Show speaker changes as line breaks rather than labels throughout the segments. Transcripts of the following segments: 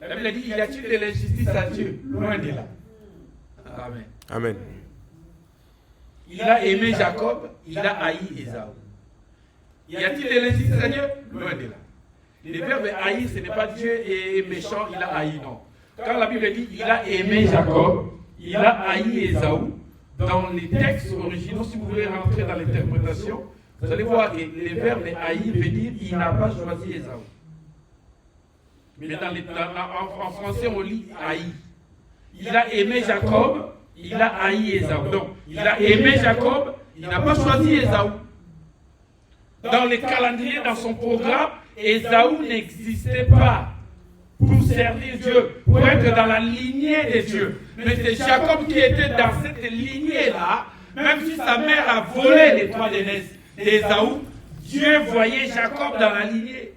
La Bible dit, y a-t-il de l'injustice à Dieu? Loin de là. Amen.
Amen.
Il a aimé Jacob, il a haï Ésaü. Y a-t-il de l'injustice à Dieu? Loin de là. Le verbe haïr, ce n'est pas Dieu est méchant, il a haï, non. Quand la Bible dit, il a aimé Jacob, il a haï Ésaü, dans les textes originaux, si vous voulez rentrer dans l'interprétation, vous allez voir que le verbe haïr veut dire, il n'a pas choisi Ésaü. Mais en français, on lit haï. Il a aimé Jacob, il a haï Ésaü. Donc, il a aimé Jacob, il n'a pas choisi Ésaü. Dans les calendriers, dans son programme, Ésaü n'existait pas pour servir Dieu, pour être dans la lignée de Dieu. Mais c'est Jacob qui était dans cette lignée-là, même si sa mère a volé les droits d'aînesse d'Ésaü, Dieu voyait Jacob dans la lignée.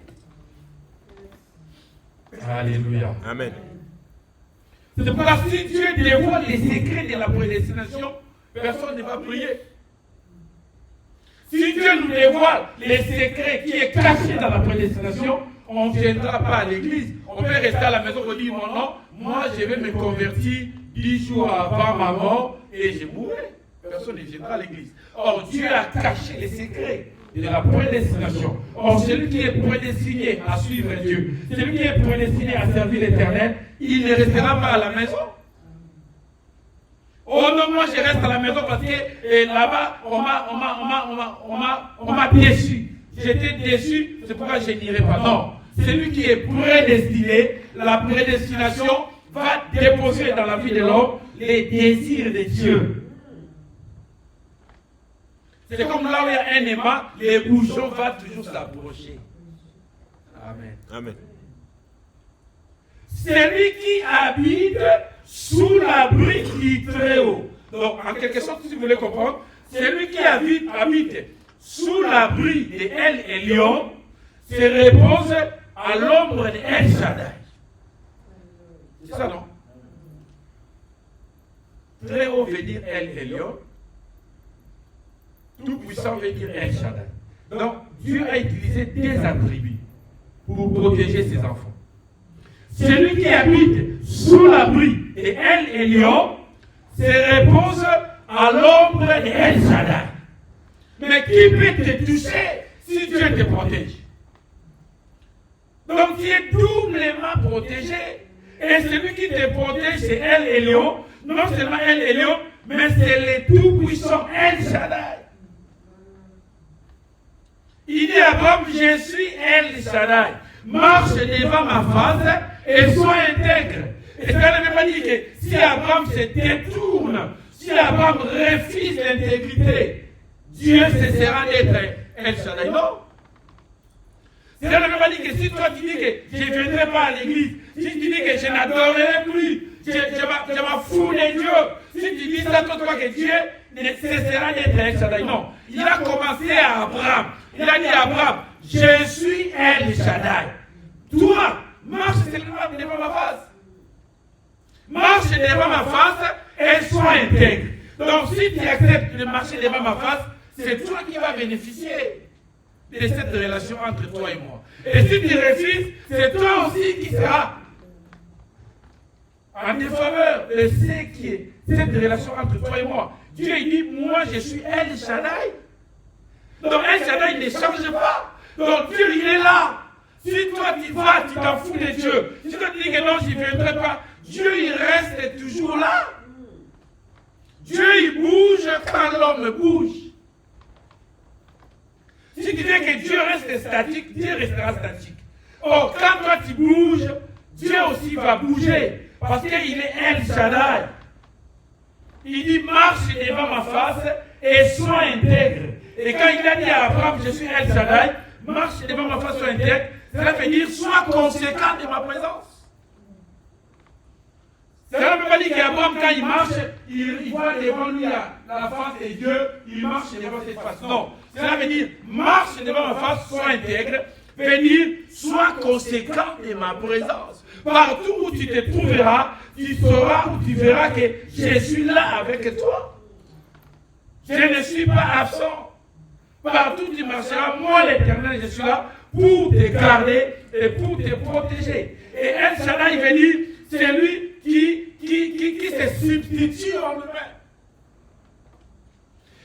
Alléluia.
Amen.
C'est pourquoi si Dieu dévoile les secrets de la prédestination, personne ne va prier. Si Dieu nous dévoile les secrets qui est caché dans la prédestination, on ne viendra pas à l'église. On peut rester à la maison et dire, mon nom, moi je vais me convertir 10 jours avant ma mort et je mourrai. Personne ne viendra à l'église. Or, Dieu a caché les secrets de la prédestination. Or, celui qui est prédestiné à suivre Dieu, celui qui est prédestiné à servir l'Éternel, il ne restera pas à la maison. Oh non, moi je reste à la maison parce que là-bas, on m'a déçu. J'étais déçu, c'est pourquoi je n'irai pas. Non, celui qui est prédestiné, la prédestination va déposer dans la vie de l'homme les désirs de Dieu. C'est comme là où il y a un aimant, les bouchons vont toujours s'approcher. Amen.
Amen.
Celui qui habite sous l'abri du Très-Haut. Donc, en quelque sorte, si vous voulez comprendre, celui qui habite sous l'abri de El Elyon se repose à l'ombre de El Shaddai. C'est ça, non? Très-Haut veut dire El Elyon. Tout-puissant veut dire El Shaddai. Donc, Dieu a utilisé des attributs pour protéger ses enfants. Celui qui habite sous l'abri de El Elyon se repose à l'ombre de El Shaddai. Mais qui peut te toucher si Dieu te protège? Donc tu es doublement protégé. Et celui qui te protège, c'est El Elyon. Non seulement El Elyon, mais c'est le tout-puissant El Shaddai. Il dit à Abraham, je suis El Shaddai. Marche devant ma face et sois intègre. Et ça ne veut pas dire que si Abraham se détourne, si Abraham refuse l'intégrité, Dieu cessera d'être El Shaddai. Non. Ça ne veut pas dire que si toi tu dis que je ne viendrai pas à l'église, si tu dis que je n'adorerai plus, je m'en fous de Dieu, si tu dis ça, toi que Dieu ne cessera d'être El Shaddai. Non. Il a commencé à Abraham. Il a dit à Abraham, je suis El Shaddai. Toi, marche devant ma face. Marche devant ma face et sois intègre. Donc si tu acceptes de marcher devant ma face, c'est toi qui vas bénéficier de cette relation entre toi et moi. Et si tu refuses, c'est toi aussi qui seras en défaveur de ce qui est cette relation entre toi et moi. Dieu il dit, moi je suis El Shaddai. Donc El Shaddai ne change pas. Donc Dieu il est là. Si toi tu vas, tu t'en fous de Dieu. Si toi tu dis que non, je ne viendrai pas, Dieu il reste toujours là. Dieu il bouge quand l'homme bouge. Si tu dis que Dieu reste statique, Dieu restera statique. Or, quand toi tu bouges, Dieu aussi va bouger. Parce qu'il est El Shaddai. Il dit, marche devant ma face et sois intègre. Et quand il a dit à Abraham, je suis El Shaddai, marche devant ma face, sois intègre, cela veut dire, sois conséquent de ma présence. Cela ne veut pas dire qu'Abraham, quand il marche, il voit devant lui la face de Dieu, il marche devant cette face. Non. Cela veut dire, marche devant ma face, sois intègre, veut dire, sois conséquent de ma présence. Partout où tu te trouveras, tu sauras ou tu verras que je suis là avec toi. Je ne suis pas absent. Partout où tu marcheras, moi l'Éternel, je suis là pour te garder et pour te protéger. Et El Shaddai veut dire, c'est lui qui se substitue en lui-même.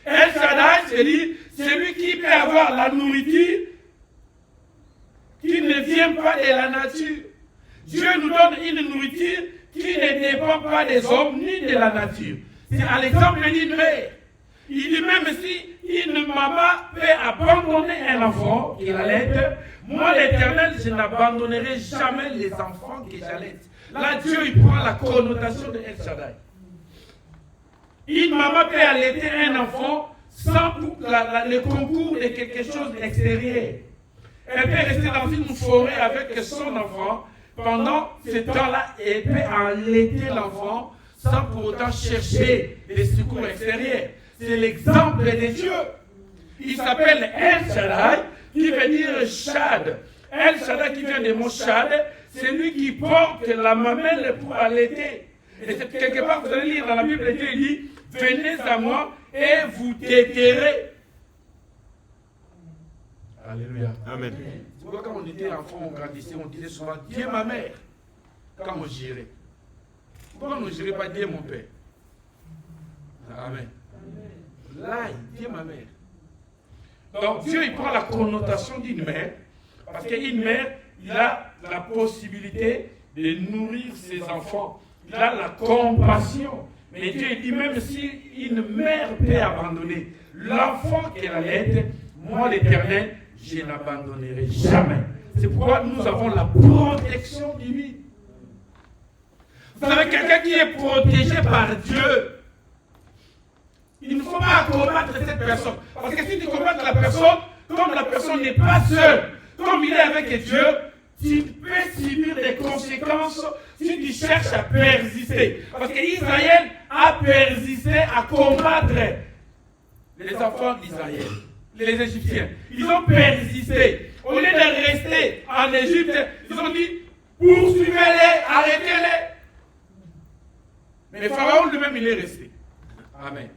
El Shaddai, c'est lui qui peut avoir la nourriture qui ne vient pas de la nature. Dieu nous donne une nourriture qui ne dépend pas des hommes ni de la nature. C'est à l'exemple d'une mère. Il dit même si une maman peut abandonner un enfant qu'il allait, moi l'Éternel, je n'abandonnerai jamais les enfants que j'allais. Là, Dieu, il prend la connotation de El Shaddai. Une maman peut allaiter un enfant sans le concours de quelque chose d'extérieur. Elle peut rester dans une forêt avec son enfant. Pendant ce temps-là, elle peut allaiter l'enfant sans pour autant chercher des secours extérieurs. C'est l'exemple de Dieu. Il s'appelle El Shaddai, qui veut dire Shad. El Shaddai qui vient du mot Shad, c'est lui qui porte la mamelle pour allaiter. Et quelque part, vous allez lire dans la Bible, Dieu dit, venez à moi et vous téterez. Alléluia. Amen. Quand on était enfant, on grandissait, on disait souvent, Dieu ma mère, quand on girait. Pourquoi on ne girait pas Dieu mon père? Amen. Là, Dieu ma mère. Donc Dieu, il prend la connotation d'une mère, parce qu'une mère, il a la possibilité de nourrir ses enfants. Il a la compassion. Mais Dieu, il dit, même si une mère peut abandonner l'enfant qu'elle allait, moi l'Éternel, je n'abandonnerai jamais. C'est pourquoi nous avons la protection divine. Vous savez, quelqu'un qui est protégé par Dieu, il ne faut pas combattre cette personne. Parce que si tu combattes la personne, comme la personne n'est pas seule, comme il est avec Dieu, tu peux subir des conséquences si tu cherches à persister. Parce qu'Israël a persisté à combattre les enfants d'Israël, les Égyptiens. Ils ont persisté. Au lieu de rester en Égypte, ils ont dit, poursuivez-les, arrêtez-les. Mais le Pharaon lui-même, il est resté. Amen.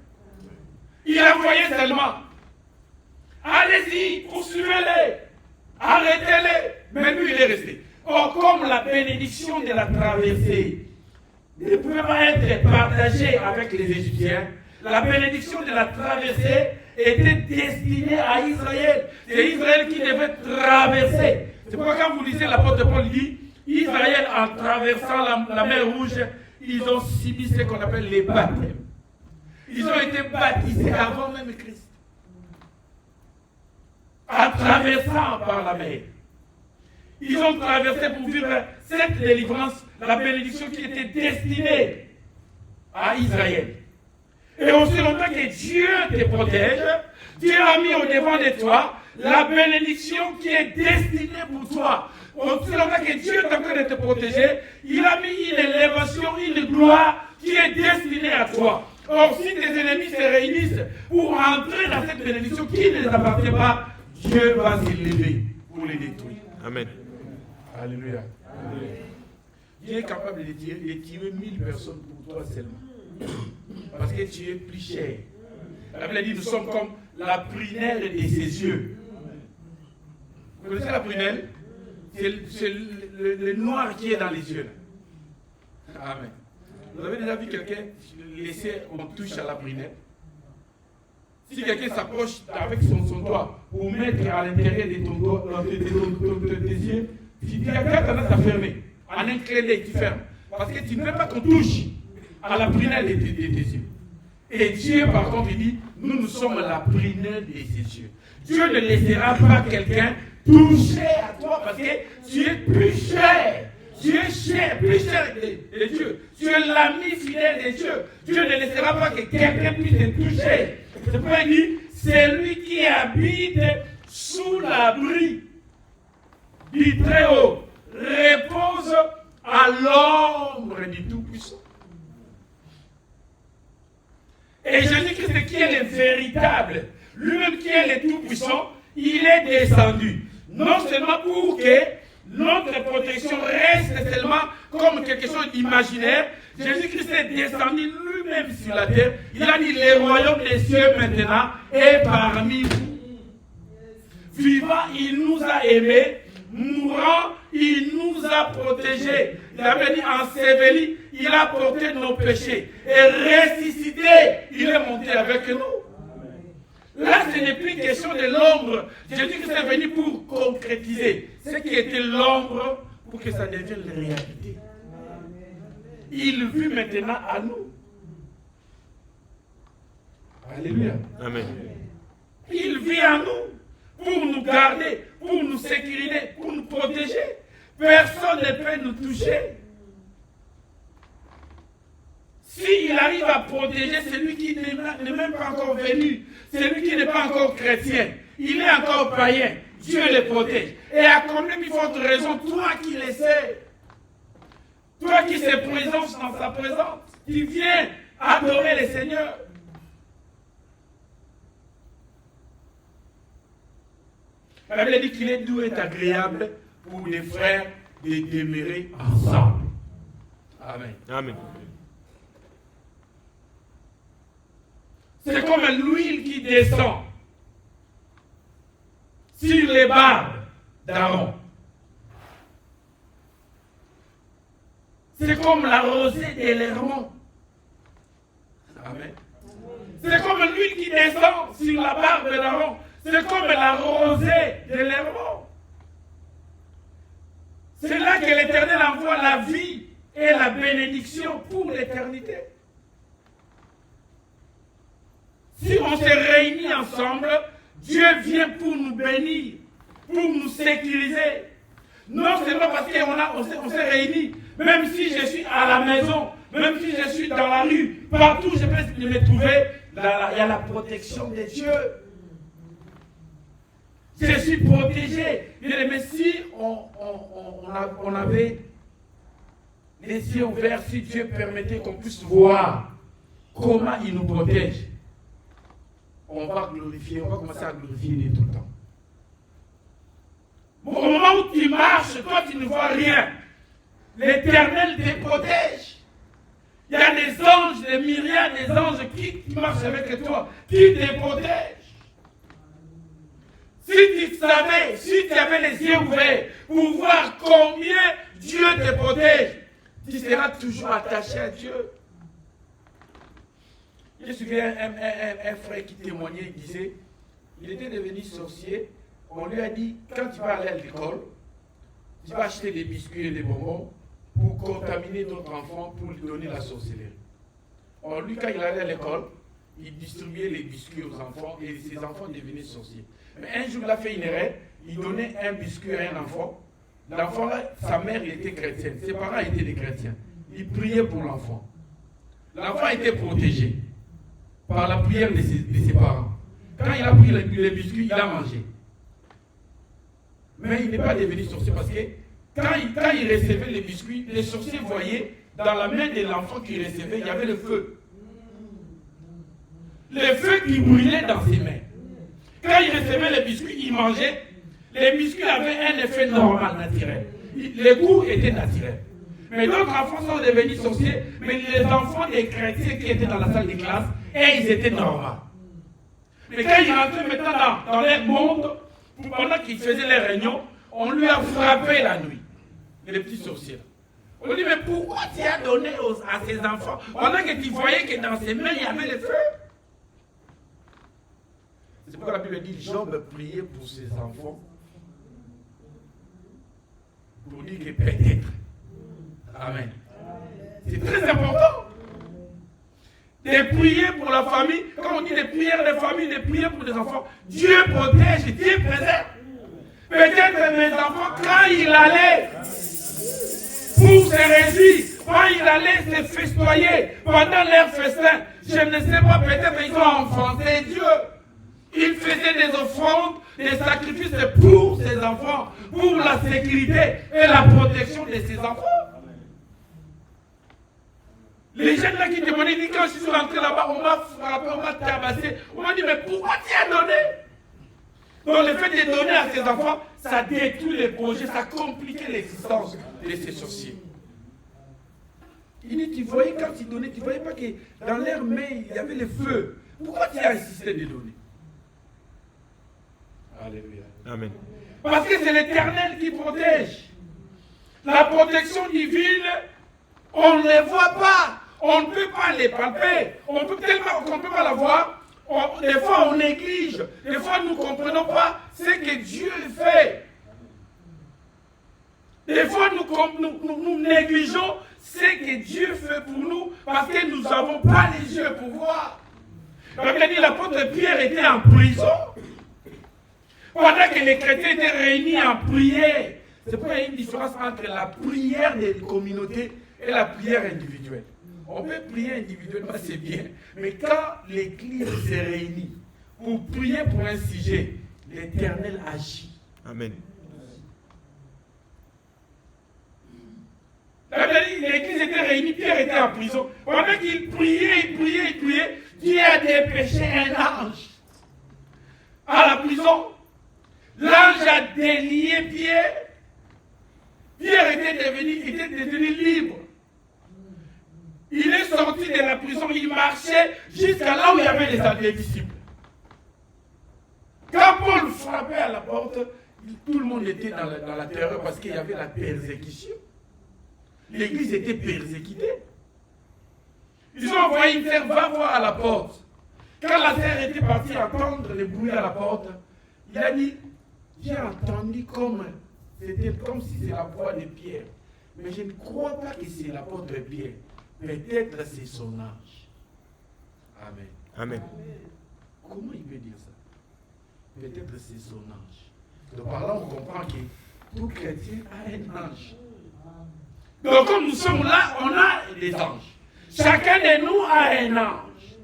Il a envoyé seulement, allez-y, poursuivez-les, arrêtez-les. Mais lui, il est resté. Or, comme la bénédiction de la traversée ne pouvait pas être partagée avec les Égyptiens, la bénédiction de la traversée était destinée à Israël. C'est Israël qui devait traverser. C'est pourquoi quand vous lisez l'apôtre Paul, il dit, Israël, en traversant la mer Rouge, ils ont subi ce qu'on appelle les baptêmes. Ils ont été baptisés avant même Christ. En traversant par la mer. Ils ont traversé pour vivre cette délivrance, la bénédiction qui était destinée à Israël. Et aussi longtemps que Dieu te protège, Dieu a mis au devant de toi la bénédiction qui est destinée pour toi. Aussi longtemps que Dieu est en train de te protéger, il a mis une élévation, une gloire qui est destinée à toi. Or, si tes ennemis se réunissent pour entrer dans cette bénédiction qui ne les appartient pas, Dieu va s'élever pour les détruire. Amen. Alléluia. Amen. Dieu est capable de tuer 1000 personnes pour toi seulement. Parce que tu es plus cher. La Bible dit, nous sommes comme la prunelle de ses yeux. Vous connaissez la prunelle? C'est le noir qui est dans les yeux. Amen. Vous avez déjà vu quelqu'un laisser, on touche à la prunelle? Si quelqu'un s'approche avec son doigt pour mettre à l'intérieur de ton doigt, tes yeux, tu as tendance à fermer. En un clin d'œil, tu fermes. Parce que tu ne veux pas qu'on touche à la prunelle de tes yeux. Et Dieu, par contre, il dit, nous sommes la prunelle de ses yeux. Dieu ne laissera pas quelqu'un toucher à toi parce que tu es plus cher. Tu es cher, plus cher de Dieu. Tu es l'ami fidèle de Dieu. Dieu ne laissera pas que quelqu'un puisse te toucher. C'est pourquoi il dit, c'est lui qui habite sous l'abri du Très-Haut, repose à l'ombre du Tout-Puissant. Et Jésus-Christ qui est le véritable, lui-même qui est le Tout-Puissant, il est descendu. Non seulement pour que notre protection reste seulement comme quelque chose d'imaginaire, Jésus-Christ est descendu lui-même sur la terre. Il a dit, le royaume des cieux maintenant est parmi vous. vivant, il nous a aimés, mourant, il nous a protégés. Il avait dit enseveli, il a porté nos péchés. Et ressuscité, il est monté avec nous. Là, ce n'est plus question de l'ombre. J'ai dit que c'est venu pour concrétiser ce qui était l'ombre pour que ça devienne la réalité. Il vit maintenant à nous. Alléluia.
Amen.
Il vit en nous pour nous garder, pour nous sécuriser, pour nous protéger. Personne ne peut nous toucher. S'il arrive à protéger celui qui n'est même pas encore venu, celui qui n'est pas encore chrétien, il est encore païen, Dieu le protège. Et à combien de fortes raisons, toi qui le sais, toi qui se présentes dans sa présence, qui viens adorer le Seigneur. La Bible dit qu'il est doux et agréable pour les frères de demeurer ensemble. Amen.
Amen.
C'est comme l'huile qui descend sur les barbes d'Aaron. C'est comme la rosée de l'Hermon. Amen. C'est comme l'huile qui descend sur la barbe d'Aaron. C'est comme la rosée de l'Hermon. C'est là que l'Éternel envoie la vie et la bénédiction pour l'éternité. Si on se réunit ensemble, Dieu vient pour nous bénir, pour nous sécuriser. Non seulement parce qu'on s'est réunis, même si je suis à la maison, même si je suis dans la rue, partout je peux me trouver, il y a la protection de Dieu. Je suis protégé. Mais si on avait les yeux ouverts, si Dieu permettait qu'on puisse voir comment il nous protège, on va commencer à glorifier Dieu tout le temps. Au moment où tu marches, toi tu ne vois rien. L'Éternel te protège. Il y a des anges, des myriades, des anges qui marchent avec toi, qui te protègent. Si tu savais, si tu avais les yeux ouverts pour voir combien Dieu te protège, tu seras toujours attaché à Dieu. Je me souviens un frère qui témoignait, il disait, il était devenu sorcier, on lui a dit, quand tu vas aller à l'école, tu vas acheter des biscuits et des bonbons pour contaminer d'autres enfants, pour lui donner la sorcellerie. Alors lui, quand il allait à l'école, il distribuait les biscuits aux enfants et ses enfants devenaient sorciers. Mais un jour, il a fait une erreur, il donnait un biscuit à un enfant. L'enfant, là, sa mère il était chrétienne, ses parents étaient des chrétiens. Il priait pour l'enfant. L'enfant était protégé par la prière de ses parents. Quand il a pris les biscuits, il a mangé. Mais il n'est pas devenu sorcier parce que quand il recevait les biscuits, les sorciers voyaient dans la main de l'enfant qu'il recevait, il y avait le feu. Le feu qui brûlait dans ses mains. Quand il recevait les biscuits, il mangeait. Les biscuits avaient un effet normal, naturel. Les goûts étaient naturels. Mais d'autres enfants sont devenus sorciers, mais les enfants des chrétiens qui étaient dans la salle de classe, et ils étaient normaux. Mais quand ils rentraient maintenant dans leur monde, pendant qu'ils faisaient les réunions, on lui a frappé la nuit. Les petits sorciers. On dit, mais pourquoi tu as donné à ces enfants, pendant que tu voyais que dans ses mains, il y avait le feu? C'est pourquoi la Bible dit, Job priait pour ses enfants, pour dire que peut-être. Amen. C'est très important. De prier pour la famille, quand on dit des prières de famille, des prières pour les enfants, Dieu protège, Dieu préserve. Peut-être mes enfants, quand il allait pour se réjouir, quand il allait se festoyer pendant leur festin, je ne sais pas, peut-être ils ont enfanté Dieu. Ils faisaient des offrandes, des sacrifices pour ses enfants, pour la sécurité et la protection de ses enfants. Les jeunes là qui demandaient, quand je suis rentré là-bas, on m'a frappé, on m'a tabassé. On m'a dit, mais pourquoi tu as donné? Donc le fait de donner à ses enfants, ça détruit les projets, ça compliquait l'existence de ces sorciers. Il dit, tu voyais quand tu donnais, tu ne voyais pas que dans leurs mains, il y avait le feu. Pourquoi tu as insisté de donner? Alléluia.
Amen.
Parce que c'est l'Éternel qui protège. La protection divine, on ne les voit pas. On ne peut pas les palper. On peut tellement qu'on ne peut pas la voir. Des fois, on néglige. Des fois, nous ne comprenons pas ce que Dieu fait. Des fois, nous négligeons ce que Dieu fait pour nous parce que nous n'avons pas les yeux pour voir. La Bible dit l'apôtre Pierre était en prison pendant que les chrétiens étaient réunis en prière. C'est pourquoi il y a une différence entre la prière des communautés et la prière individuelle. On peut prier individuellement, c'est bien. Mais quand l'Église s'est réunie pour prier pour un sujet, l'Éternel agit.
Amen.
L'Église était réunie, Pierre était en prison. Pendant qu'il priait, Dieu a dépêché un ange à la prison. L'ange a délié Pierre. Pierre était devenu libre. Il est sorti de la prison, il marchait jusqu'à là où il y avait les disciples. Quand Paul frappait à la porte, tout le monde était dans la terreur parce qu'il y avait la persécution. L'église était persécutée. Ils ont envoyé une terre, va voir à la porte. Quand la terre était partie entendre les bruits à la porte, il a dit, j'ai entendu c'était comme si c'est la voix de Pierre. Mais je ne crois pas que c'est l'apôtre Pierre. Peut-être c'est son ange. Amen.
Amen.
Comment il peut dire ça? Peut-être c'est son ange. Donc par là, on comprend que tout chrétien a un ange. Donc comme nous sommes là, on a des anges. Chacun de nous a un ange.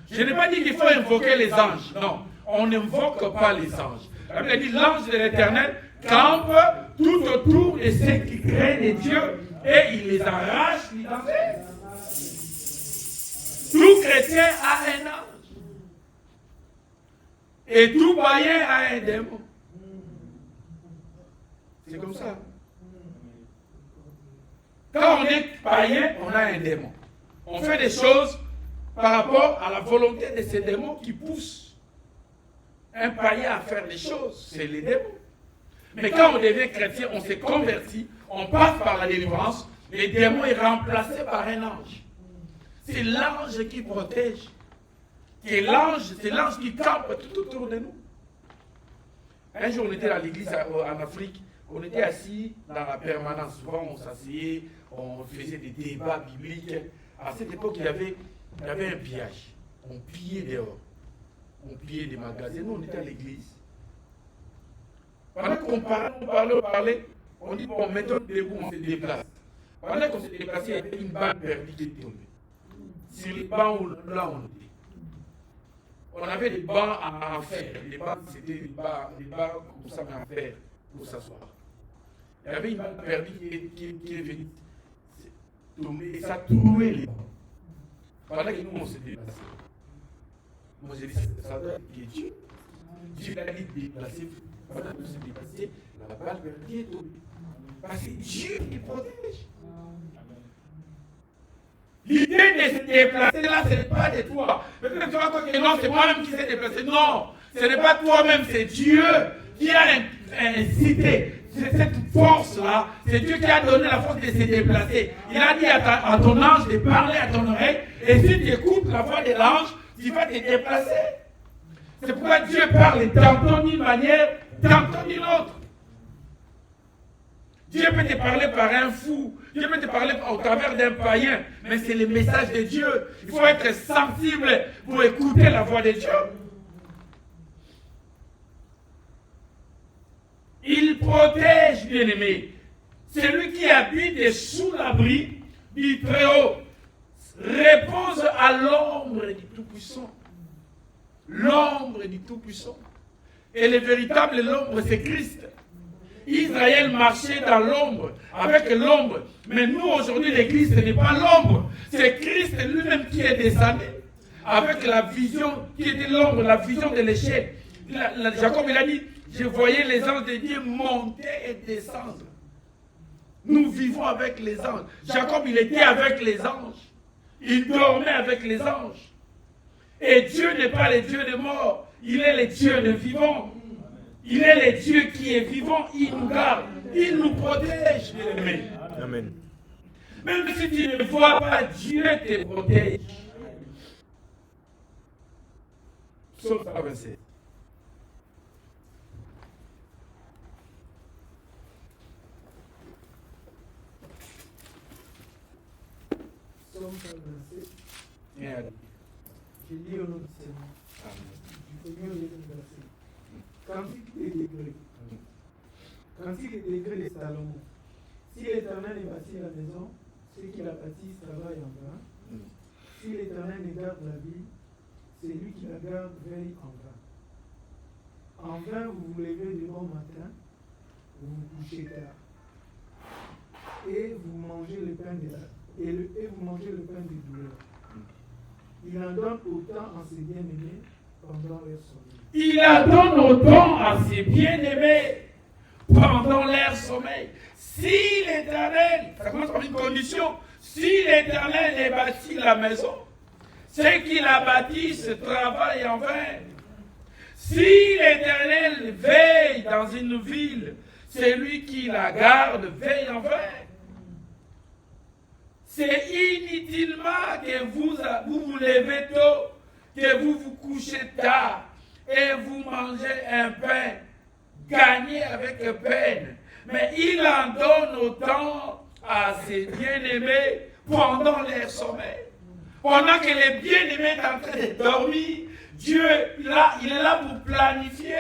Je n'ai pas dit qu'il faut invoquer les anges. Non, on n'invoque pas les anges. La Bible dit l'ange de l'Éternel campe tout autour de ceux qui craignent Dieu et il les arrache du danger. Tout chrétien a un ange. Et tout païen a un démon. C'est comme ça. Quand on est païen, on a un démon. On fait des choses par rapport à la volonté de ces démons qui poussent un païen à faire des choses. C'est les démons. Mais quand on devient chrétien, on s'est converti, on passe par la délivrance, le démon est remplacé par un ange. C'est l'ange qui protège. C'est l'ange qui campe tout autour de nous. Un jour, on était à l'église en Afrique, on était assis dans la permanence. Souvent, on s'asseyait, on faisait des débats bibliques. À cette époque, il y avait un pillage. On pillait dehors. On pillait des magasins. Nous, on était à l'église. Pendant qu'on parlait, on dit, bon, mettons debout, on se déplace. Pendant qu'on se déplaçait, il y avait une balle perdue qui est tombée. Sur les bancs où là on était. On avait des bancs en fer. Les bancs, c'était des bancs comme ça, mais en fer, pour s'asseoir. Il y avait une balle perdue qui est venue tomber et ça trouait les bancs. Pendant que nous, on se déplaçait. Moi, j'ai dit, ça doit être Dieu. Dieu a dit de déplacer. Pendant qu'on se déplaçait, la balle perdue est tombée. Parce que Dieu qui protège. L'idée de se déplacer là, ce n'est pas de toi. Peut-être que tu vas dire que non, c'est moi-même qui s'est déplacé. Non, ce n'est pas toi-même, c'est Dieu qui a incité cette force-là. C'est Dieu qui a donné la force de se déplacer. Il a dit à ton ange de parler à ton oreille. Et si tu écoutes la voix de l'ange, tu vas te déplacer. C'est pourquoi Dieu parle tantôt d'une manière, tantôt d'une autre. Dieu peut te parler par un fou, Dieu peut te parler au travers d'un païen, mais c'est le message de Dieu. Il faut être sensible pour écouter la voix de Dieu. Il protège, bien-aimé. Celui qui habite sous l'abri du Très-Haut repose à l'ombre du Tout-Puissant. L'ombre du Tout-Puissant. Et le véritable l'ombre, c'est Christ. Israël marchait dans l'ombre, avec l'ombre. Mais nous, aujourd'hui, l'Église, ce n'est pas l'ombre. C'est Christ lui-même qui est descendu, avec la vision qui était l'ombre, la vision de l'échelle. Jacob, il a dit, je voyais les anges de Dieu monter et descendre. Nous vivons avec les anges. Jacob, il était avec les anges. Il dormait avec les anges. Et Dieu n'est pas le Dieu des morts, il est le Dieu des vivants. Il est le Dieu qui est vivant, il nous garde, il nous protège, bien-aimés.
Amen.
Même si tu ne vois pas, Dieu te protège. Psaume 127.
Psaume 127.
Bien.
Je lis au nom du Seigneur. Du Seigneur, je lis le verset. Cantique des degrés. Cantique des degrés de Salomon. Si l'Éternel est bâti la maison, ceux qui la bâtissent travaillent en vain. Si l'Éternel ne garde la ville, c'est lui qui la garde veille en vain. En vain, vous vous levez de bon matin, vous vous couchez tard. Et vous mangez le pain de la, et vous mangez le pain de douleur. Il en donne autant à ses bien-aimés pendant leur sommeil.
Il en donne autant à ses bien-aimés pendant leur sommeil. Si l'Éternel, ça commence par une condition, si l'Éternel ait bâti la maison, ceux qui la bâtissent travaillent en vain. Si l'Éternel veille dans une ville, celui qui la garde veille en vain. C'est inutilement que vous vous levez tôt, que vous vous couchez tard et vous mangez un pain gagné avec peine. Mais il en donne autant à ses bien-aimés pendant leur sommeil. Pendant que les bien-aimés sont en train de dormir, Dieu, il est là pour planifier.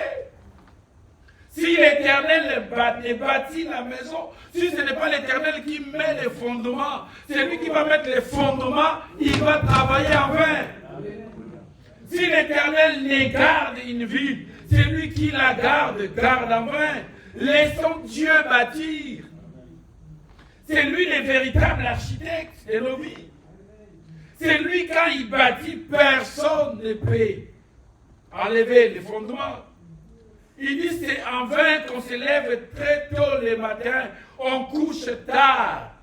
Si l'Éternel bâtit la maison, si ce n'est pas l'Éternel qui met les fondements, c'est lui qui va mettre les fondements, il va travailler en vain. Si l'Éternel ne garde une ville, c'est lui qui la garde en vain. Laissons Dieu bâtir. C'est lui le véritable architecte de nos vies. C'est lui, quand il bâtit, personne ne peut enlever les fondements. Il dit c'est en vain qu'on se lève très tôt le matin, on couche tard.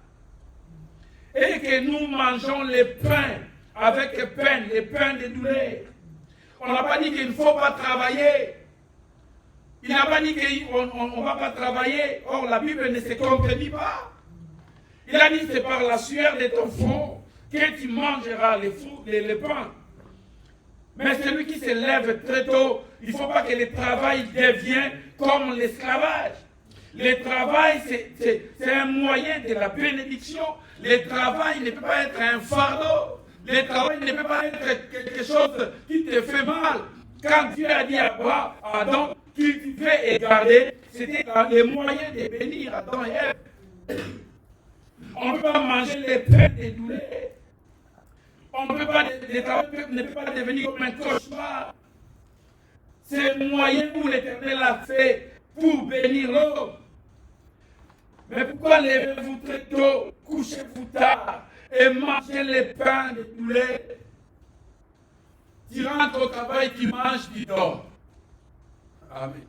Et que nous mangeons le pain avec peine, le pain de douleur. On n'a pas dit qu'il ne faut pas travailler. Il n'a pas dit qu'on ne va pas travailler. Or, la Bible ne se contredit pas. Il a dit c'est par la sueur de ton front que tu mangeras le pain. Mais celui qui se lève très tôt, il ne faut pas que le travail devienne comme l'esclavage. Le travail, c'est un moyen de la bénédiction. Le travail ne peut pas être un fardeau. Le travail ne peut pas être quelque chose qui te fait mal. Quand Dieu a dit à Adam qu'il devait et garder, c'était dans les moyens de bénir Adam et Ève. On ne peut pas manger les pains des douleurs. On ne peut pas, le travail ne peut pas devenir comme un cauchemar. C'est le moyen où l'Éternel a fait pour bénir l'homme. Mais pourquoi levez-vous très tôt, couchez-vous tard et mangez les pains de douleur? Tu rentres au travail, tu manges, tu dors. Amen.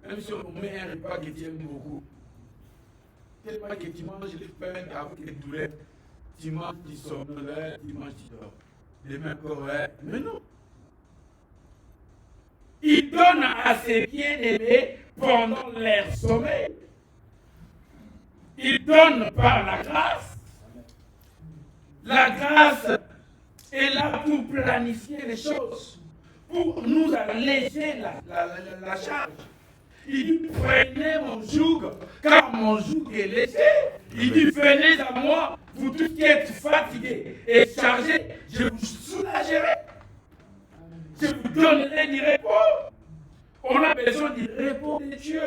Même si on met un repas que tu aimes beaucoup, tellement que tu manges les pains avec les douleurs, tu manges, tu somnoles, tu manges, tu dors. Les mêmes corrects. Mais non. Il donne à ses bien-aimés pendant leur sommeil. Il donne par la grâce. La grâce est là pour planifier les choses, pour nous alléger la charge. Il dit, prenez mon joug, car mon joug est léger. Il dit, venez à moi, vous tous qui êtes fatigués et chargés, je vous soulagerai. Je vous donnerai du repos. On a besoin du repos de Dieu.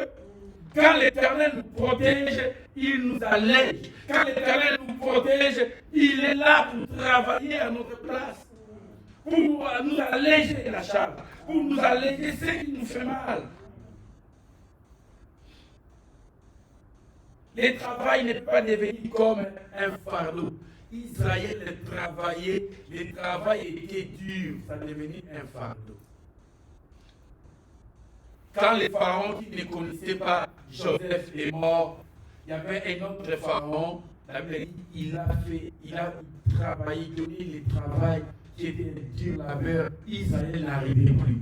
Quand l'Éternel nous protège, il nous allège. Quand l'Éternel nous protège, il est là pour travailler à notre place. Pour nous alléger la charge. Pour nous alléger ce qui nous fait mal. Le travail n'est pas devenu comme un fardeau. Israël travaillait, le travail était dur, ça devenait un fardeau. Quand les pharaons qui ne connaissaient pas Joseph est mort, il y avait un autre pharaon, la Bible dit, il a travaillé, donné le travail qui était dur labeur, Israël n'arrivait plus.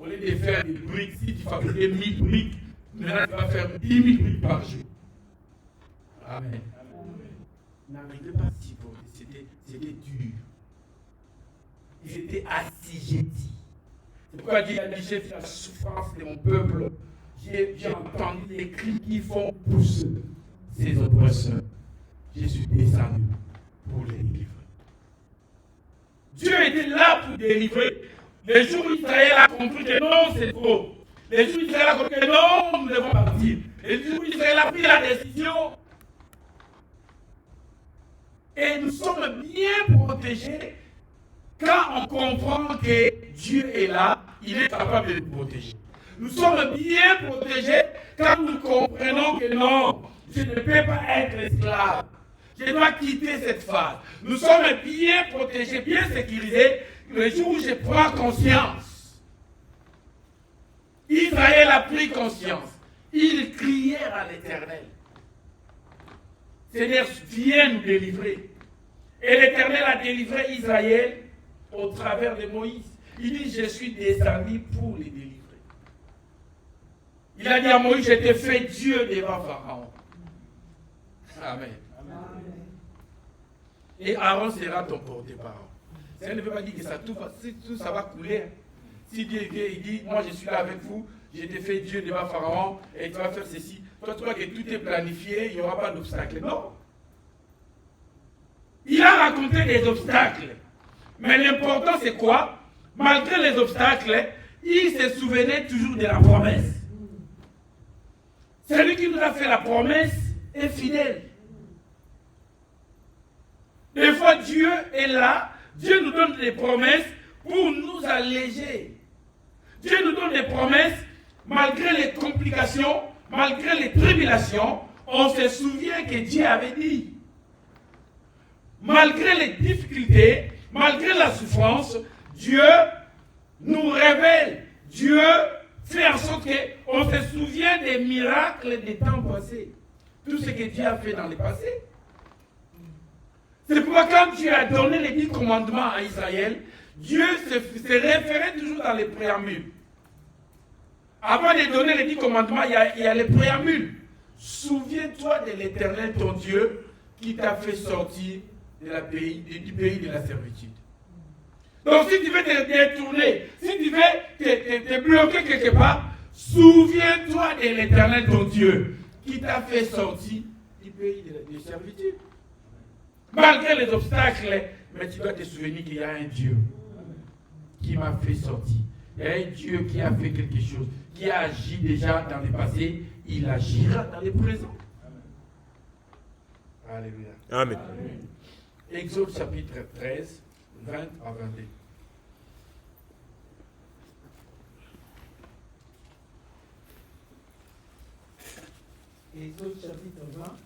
Au lieu de faire des briques, si tu fabriquais 1000 briques, maintenant tu vas faire 10 000 briques par jour. Amen. N'arrivez pas à supporter, c'était dur. Ils étaient assujettis. C'est pourquoi Dieu a dit, j'ai vu la souffrance de mon peuple. J'ai entendu les cris qui font pousser ces oppresseurs. Je suis descendu pour les délivrer. Dieu était là pour délivrer. Les jours où Israël a compris que non, c'est faux. Les jours où Israël a compris que non, nous devons partir. Les jours où Israël a pris la décision. Et nous sommes bien protégés quand on comprend que Dieu est là, il est capable de nous protéger. Nous sommes bien protégés quand nous comprenons que non, je ne peux pas être esclave. Je dois quitter cette phase. Nous sommes bien protégés, bien sécurisés, le jour où je prends conscience. Israël a pris conscience. Ils crièrent à l'Éternel. Seigneur, viens nous délivrer. Et l'Éternel a délivré Israël au travers de Moïse. Il dit, je suis descendu pour les délivrer. Il a dit à Moïse, je t'ai fait Dieu devant Pharaon. Amen. Et Aaron sera ton porte-parole. Ça ne veut pas dire que ça, tout ça va couler. Si Dieu il dit, moi je suis là avec vous, je t'ai fait Dieu devant Pharaon, et tu vas faire ceci. Toi, tu vois que tout est planifié, il n'y aura pas d'obstacle. Non. Il a raconté des obstacles. Mais l'important c'est quoi? Malgré les obstacles, il se souvenait toujours de la promesse. Celui qui nous a fait la promesse est fidèle. Des fois, Dieu est là, Dieu nous donne des promesses pour nous alléger. Dieu nous donne des promesses, malgré les complications, malgré les tribulations, on se souvient que Dieu avait dit. Malgré les difficultés, malgré la souffrance, Dieu nous révèle. Dieu fait en sorte qu'on se souvient des miracles des temps passés. Tout ce que Dieu a fait dans le passé. C'est pourquoi quand Dieu a donné les 10 commandements à Israël, Dieu se référait toujours dans les préambules. Avant de donner les 10 commandements, il y a les préambules. Souviens-toi de l'Éternel, ton Dieu, qui t'a fait sortir du pays de la servitude. Donc si tu veux te détourner, si tu veux te bloquer quelque part, souviens-toi de l'Éternel, ton Dieu, qui t'a fait sortir du pays de la servitude. Malgré les obstacles, mais tu dois te souvenir qu'il y a un Dieu qui m'a fait sortir. Il y a un Dieu qui a fait quelque chose, qui a agi déjà dans le passé, il agira dans le présent. Alléluia.
Amen.
Exode chapitre 13, 20 à 22.
Exode chapitre 20.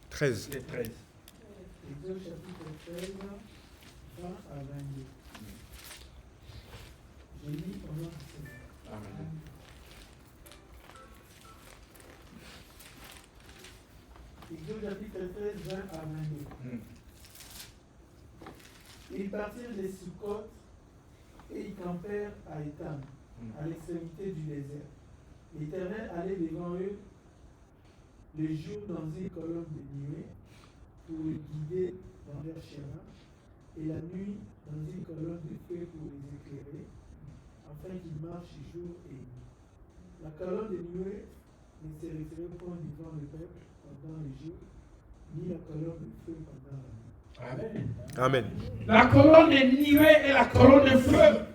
13.
C'est 13.
Exode chapitre 13, 20 à 22. Je lis au nom du Seigneur.
Amen.
Exode chapitre 13, 20 à 22. Ils partirent de Sukkot et ils campèrent à Étam, à l'extrémité du désert. L'Éternel allait devant eux le jour dans une colonne de nuée pour les guider dans leur chemin, et la nuit dans une colonne de feu pour les éclairer, afin qu'ils marchent jour et nuit. La colonne de nuée ne se retirait point devant le peuple pendant le jour, ni la colonne de feu pendant la nuit.
Amen.
Amen.
La colonne de nuée et la colonne de feu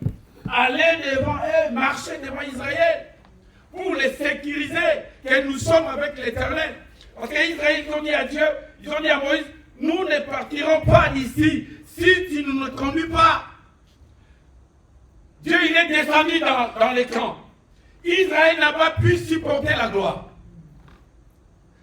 allaient devant eux, marchaient devant Israël pour les sécuriser que nous sommes avec l'Éternel. Parce qu'Israël, ils ont dit à Dieu, ils ont dit à Moïse, nous ne partirons pas d'ici si tu ne nous conduis pas. Dieu, il est descendu dans les camps. Israël n'a pas pu supporter la gloire.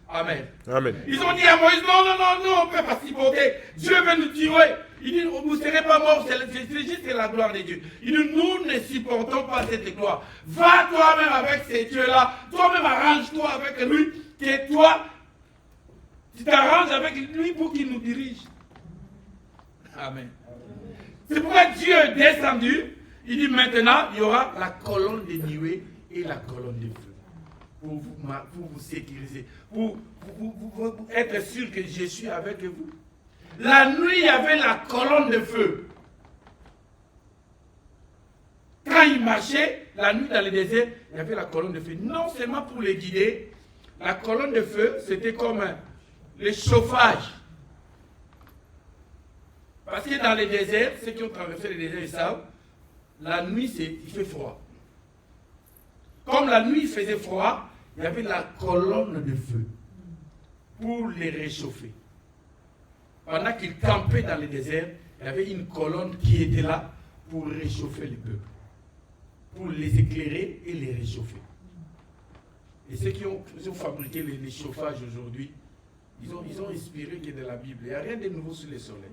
Amen.
Amen.
Ils ont dit à Moïse, non, on ne peut pas supporter. Dieu veut nous tuer. Il dit, vous ne serez pas morts, c'est juste la gloire de Dieu. Il dit, nous ne supportons pas cette gloire. Va toi-même avec ces dieux-là. Toi-même arrange-toi avec lui. Que toi, tu t'arranges avec lui pour qu'il nous dirige. Amen. C'est pourquoi Dieu est descendu. Il dit maintenant, il y aura la colonne de nuée et la colonne de feu. Pour vous sécuriser, pour être sûr que je suis avec vous. La nuit, il y avait la colonne de feu. Quand il marchait, la nuit dans le désert, il y avait la colonne de feu. Non seulement pour les guider, la colonne de feu, c'était comme le chauffage. Parce que dans les déserts, ceux qui ont traversé les déserts, ils savent, la nuit, il fait froid. Comme la nuit, il faisait froid, il y avait la colonne de feu pour les réchauffer. Pendant qu'ils campaient dans les déserts, il y avait une colonne qui était là pour réchauffer le peuple, pour les éclairer et les réchauffer. Et ceux qui ont fabriqué les chauffages aujourd'hui, ils ont inspiré que de la Bible. Il n'y a rien de nouveau sous le soleil.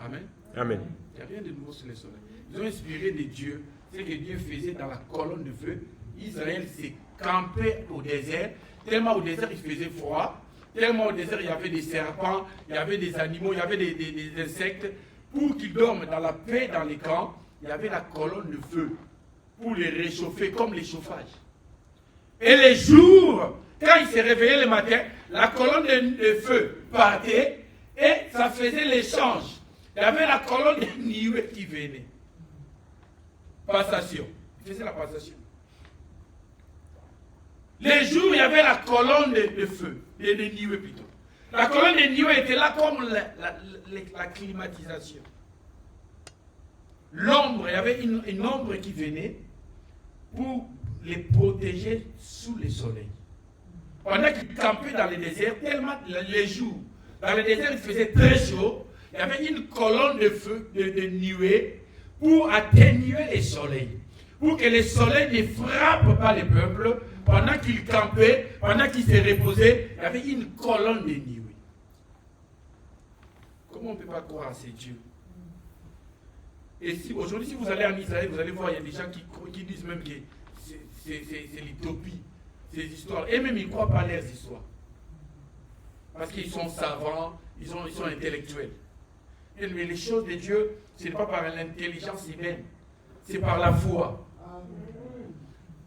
Amen.
Amen.
Il n'y a rien de nouveau sous le soleil. Ils ont inspiré de Dieu, ce que Dieu faisait dans la colonne de feu. Israël s'est campé au désert, tellement au désert il faisait froid, tellement au désert il y avait des serpents, il y avait des animaux, il y avait des insectes. Pour qu'ils dorment dans la paix dans les camps, il y avait la colonne de feu pour les réchauffer comme les chauffages. Et les jours, quand ils se réveillaient le matin, la colonne de feu partait et ça faisait l'échange. Il y avait la colonne de nuée qui venait. Passation. Il faisait la passation. Les jours, il y avait la colonne de feu, de nuée plutôt. La colonne de nuée était là comme la climatisation. L'ombre, il y avait une ombre qui venait pour les protéger sous le soleil. Pendant qu'ils campaient dans le désert, tellement les jours, dans le désert il faisait très chaud, il y avait une colonne de feu, de nuée, pour atténuer le soleil. Pour que le soleil ne frappe pas le peuple, pendant qu'ils campaient, pendant qu'ils se reposaient, il y avait une colonne de nuée. Comment on ne peut pas croire à ces dieux? Et aujourd'hui, si vous allez en Israël, vous allez voir, il y a des gens qui disent même que c'est l'utopie, ces histoires. Et même, ils ne croient pas à leurs histoires. Parce qu'ils sont savants, ils sont intellectuels. Mais les choses de Dieu, ce n'est pas par l'intelligence humaine, c'est par la foi.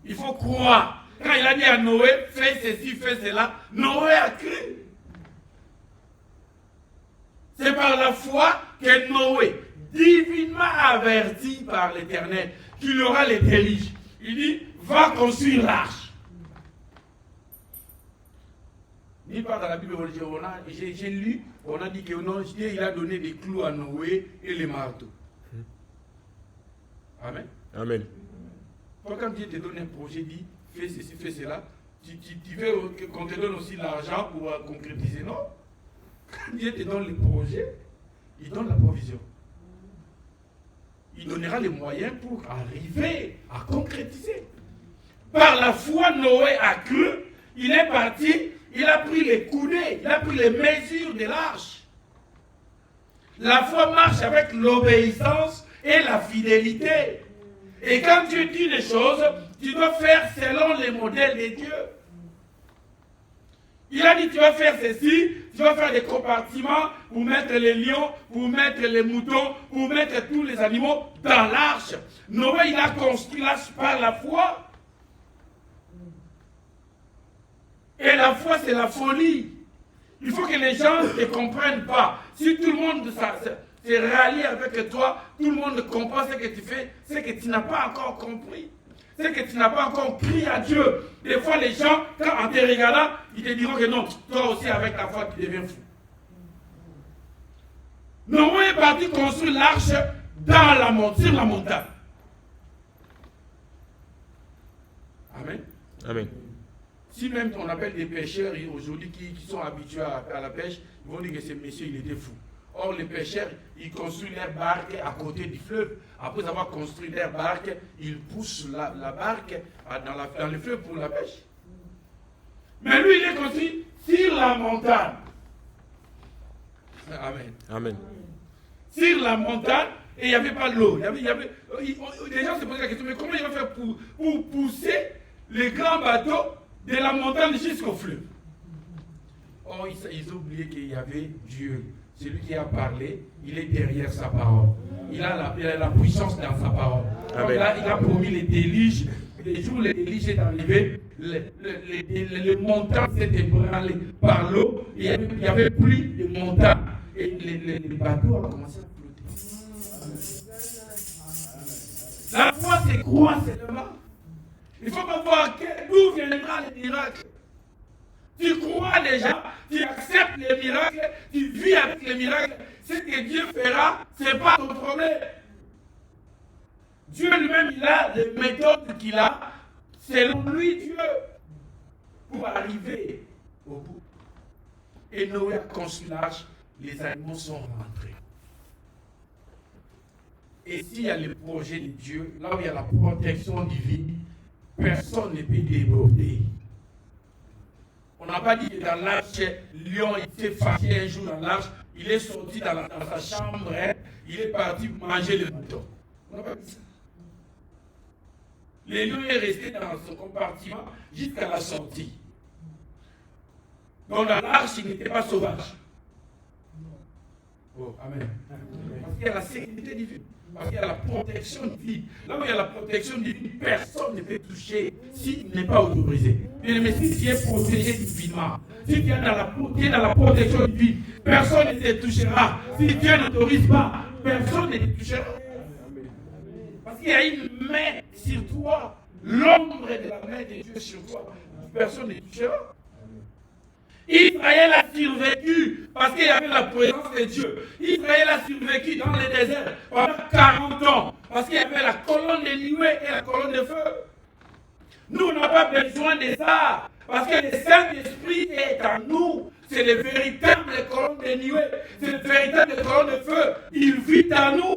Il faut croire. Quand il a dit à Noé, fais ceci, fais cela, Noé a cru. C'est par la foi que Noé, divinement averti par l'Éternel, qu'il aura les déluges. Il dit, va construire l'arche. Ni pas dans la Bible, j'ai lu, on a dit que non, Dieu il a donné des clous à Noé et les marteaux. Amen.
Amen.
Quand Dieu te donne un projet, dit, fais ceci, fais cela, tu veux qu'on te donne aussi l'argent pour concrétiser, non? Quand Dieu te donne le projet, il donne la provision. Il donnera les moyens pour arriver à concrétiser. Par la foi, Noé a cru, il est parti, il a pris les coudées, il a pris les mesures de l'arche. La foi marche avec l'obéissance et la fidélité. Et quand Dieu dit des choses, tu dois faire selon les modèles de Dieu. Il a dit, tu vas faire ceci, tu vas faire des compartiments pour mettre les lions, pour mettre les moutons, pour mettre tous les animaux dans l'arche. Noé, il a construit l'arche par la foi. Et la foi, c'est la folie. Il faut que les gens ne comprennent pas. Si tout le monde se rallie avec toi, tout le monde comprend ce que tu fais, c'est que tu n'as pas encore compris. C'est que tu n'as pas encore crié à Dieu. Des fois, les gens, quand en te regardant, ils te diront que non, toi aussi avec ta foi, tu deviens fou. Noé est parti construire l'arche sur la montagne. Amen.
Amen.
Si même on appelle des pêcheurs aujourd'hui qui sont habitués à la pêche, ils vont dire que ce monsieur, il était fou. Or, les pêcheurs, ils construisent leur barque à côté du fleuve. Après avoir construit leur barque, ils poussent la barque dans le fleuve pour la pêche. Mais lui, il est construit sur la montagne. Amen.
Amen.
Sur la montagne, et il n'y avait pas l'eau. Les gens se posaient la question, mais comment il va faire pour pousser les grands bateaux de la montagne jusqu'au fleuve? Or, ils ont oublié qu'il y avait Dieu celui qui a parlé, il est derrière sa parole. Il a la puissance dans sa parole. Donc là, il a promis les déluges. Les jours où les déluges est arrivé, les montagnes s'étaient ébranlées par l'eau. Il n'y avait plus de montagnes. Et les bateaux ont commencé à flotter. La foi, c'est croire seulement. Il ne faut pas voir d'où viendra le miracle. Tu crois déjà, tu acceptes les miracles, tu vis avec les miracles. Ce que Dieu fera, ce n'est pas ton problème. Dieu lui-même, il a les méthodes qu'il a, selon lui, Dieu, pour arriver au bout. Et Noé a conçu l'arche, les animaux sont rentrés. Et s'il y a le projet de Dieu, là où il y a la protection divine, personne ne peut déborder. On n'a pas dit que dans l'arche, Lion s'est fâché un jour dans l'arche, il est sorti dans sa chambre, hein, il est parti manger le mouton. On n'a pas dit ça. Le lion est resté dans son compartiment jusqu'à la sortie. Donc dans l'arche, il n'était pas sauvage. Oh, amen. Parce qu'il y a la sécurité divine. Parce qu'il y a la protection divine. Là où il y a la protection divine, personne ne peut toucher s'il n'est pas autorisé. Mais si tu es protégé divinement, si tu es dans la protection divine, personne ne te touchera. Si Dieu n'autorise pas, personne ne te touchera. Parce qu'il y a une main sur toi, l'ombre de la main de Dieu sur toi. Personne ne te touchera. Israël a survécu parce qu'il y avait la présence de Dieu. Israël a survécu dans le désert pendant 40 ans parce qu'il y avait la colonne de nuée et la colonne de feu. Nous, on n'a pas besoin de ça parce que le Saint-Esprit est en nous. C'est le véritable colonne de nuée. C'est le véritable colonne de feu. Il vit en nous.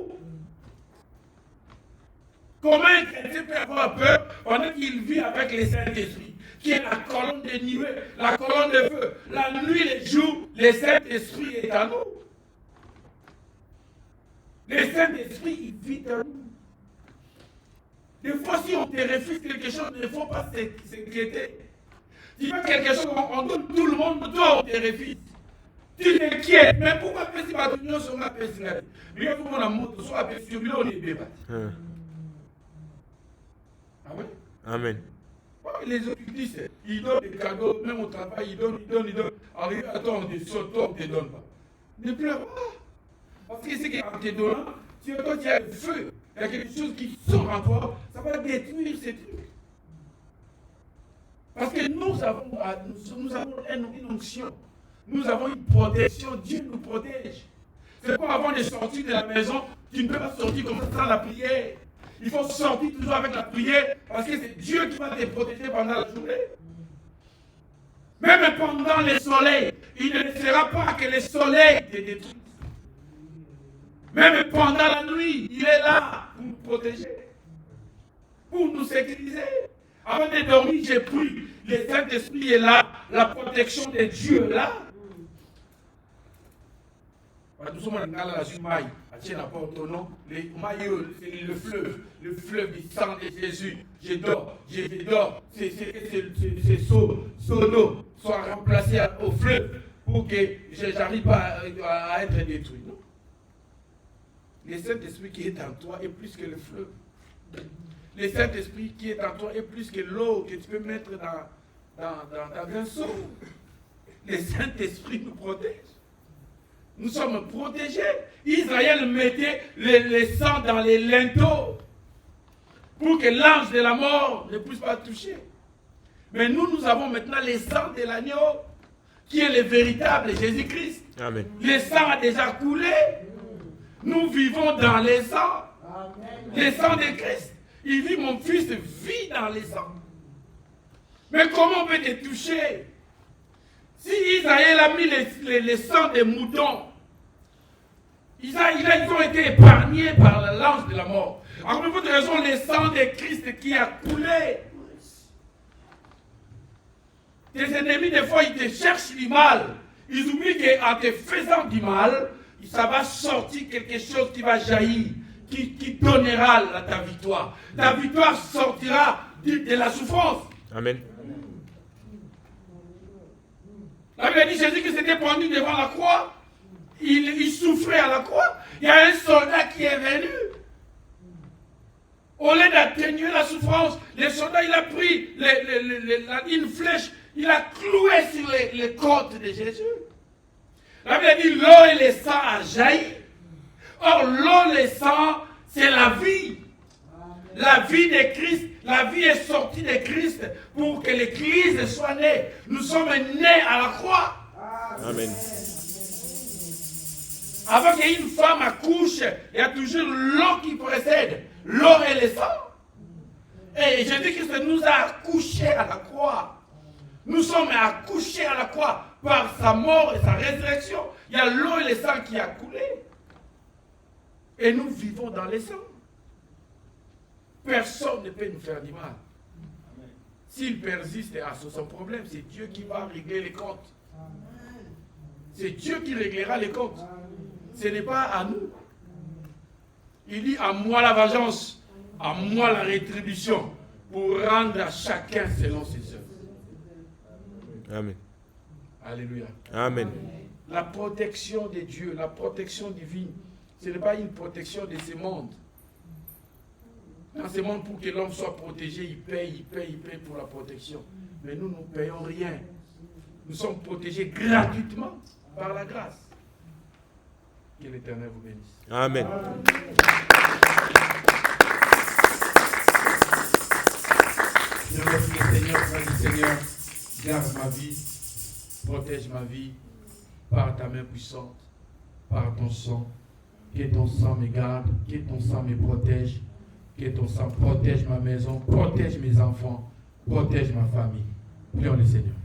Comment un chrétien peut avoir peur pendant qu'il vit avec le Saint-Esprit, qui est la colonne de nuée, la colonne de feu. La nuit, le jour, le Saint-Esprit est en nous. Le Saint-Esprit, il vit en nous. Des fois, si on te refuse quelque chose, il ne faut pas s'inquiéter. Tu veux quelque chose, on donne tout le monde, toi, on te refuse. Tu t'inquiètes, mais pourquoi penser que tu sur la personne? Mais il faut qu'on a montré sur la personne, on est débat. Ah oui?
Amen.
Les occultistes, ils donnent des cadeaux, même au travail, ils donnent. Arrive à toi, on te saute, toi, on ne te donne pas. Ne pleure pas. Parce que c'est qu'en te donnant, toi, tu as le feu. Il y a quelque chose qui sort en toi, ça va détruire ces trucs. Parce que nous avons une onction. Nous avons une protection. Dieu nous protège. C'est quoi avant de sortir de la maison, tu ne peux pas sortir comme ça sans la prière. Il faut sortir toujours avec la prière parce que c'est Dieu qui va te protéger pendant la journée. Même pendant le soleil, il ne laissera pas que le soleil te détruise. Même pendant la nuit, il est là pour nous protéger, pour nous sécuriser. Avant de dormir, j'ai pris. Le Saint-Esprit est là, la protection de Dieu est là. Nous sommes dans la Zumaï, à Portono, le fleuve du sang de Jésus. Je dors, ces seaux d'eau soient remplacés au fleuve pour que je n'arrive pas à être détruit. Non? Le Saint-Esprit qui est en toi est plus que le fleuve. Le Saint-Esprit qui est en toi est plus que l'eau que tu peux mettre dans un seau. Le Saint-Esprit nous protège. Nous sommes protégés. Israël mettait le sang dans les linteaux pour que l'ange de la mort ne puisse pas toucher. Mais nous avons maintenant le sang de l'agneau qui est le véritable Jésus-Christ.
Amen.
Le sang a déjà coulé. Nous vivons dans le sang. Le sang de Christ. Il dit, mon fils vit dans le sang. Mais comment on peut te toucher? Si Israël a mis le sang des moutons, ils ont été épargnés par l'ange de la mort. En plus de raison, le sang de Christ qui a coulé. Tes ennemis, des fois, ils te cherchent du mal. Ils oublient qu'en te faisant du mal, ça va sortir quelque chose qui va jaillir, qui donnera ta victoire. Ta victoire sortira de la souffrance.
Amen.
La Bible dit Jésus qui s'était pendu devant la croix. il souffrait à la croix. Il y a un soldat qui est venu. Au lieu d'atténuer la souffrance, le soldat, il a pris une flèche, il a cloué sur les côtes de Jésus. La Bible dit, l'eau et le sang a jailli. Or, l'eau et le sang, c'est la vie. La vie de Christ, la vie est sortie de Christ pour que l'Église soit née. Nous sommes nés à la croix.
Amen.
Avant qu'une femme accouche, il y a toujours l'eau qui précède. L'eau et le sang. Et Jésus-Christ nous a accouchés à la croix. Nous sommes accouchés à la croix par sa mort et sa résurrection. Il y a l'eau et le sang qui a coulé. Et nous vivons dans le sang. Personne ne peut nous faire du mal. S'il persiste à son problème, c'est Dieu qui va régler les comptes. C'est Dieu qui réglera les comptes. Ce n'est pas à nous. Il dit, à moi la vengeance, à moi la rétribution, pour rendre à chacun selon ses œuvres.
Amen.
Alléluia.
Amen.
La protection de Dieu, la protection divine, ce n'est pas une protection de ce monde. Dans ce monde, pour que l'homme soit protégé, il paye pour la protection. Mais nous ne payons rien. Nous sommes protégés gratuitement par la grâce. Que l'Éternel vous bénisse.
Amen.
Je remercie le Seigneur, Seigneur, garde ma vie, protège ma vie par ta main puissante, par ton sang. Que ton sang me garde, que ton sang me protège, que ton sang protège ma maison, protège mes enfants, protège ma famille. Prions le Seigneur.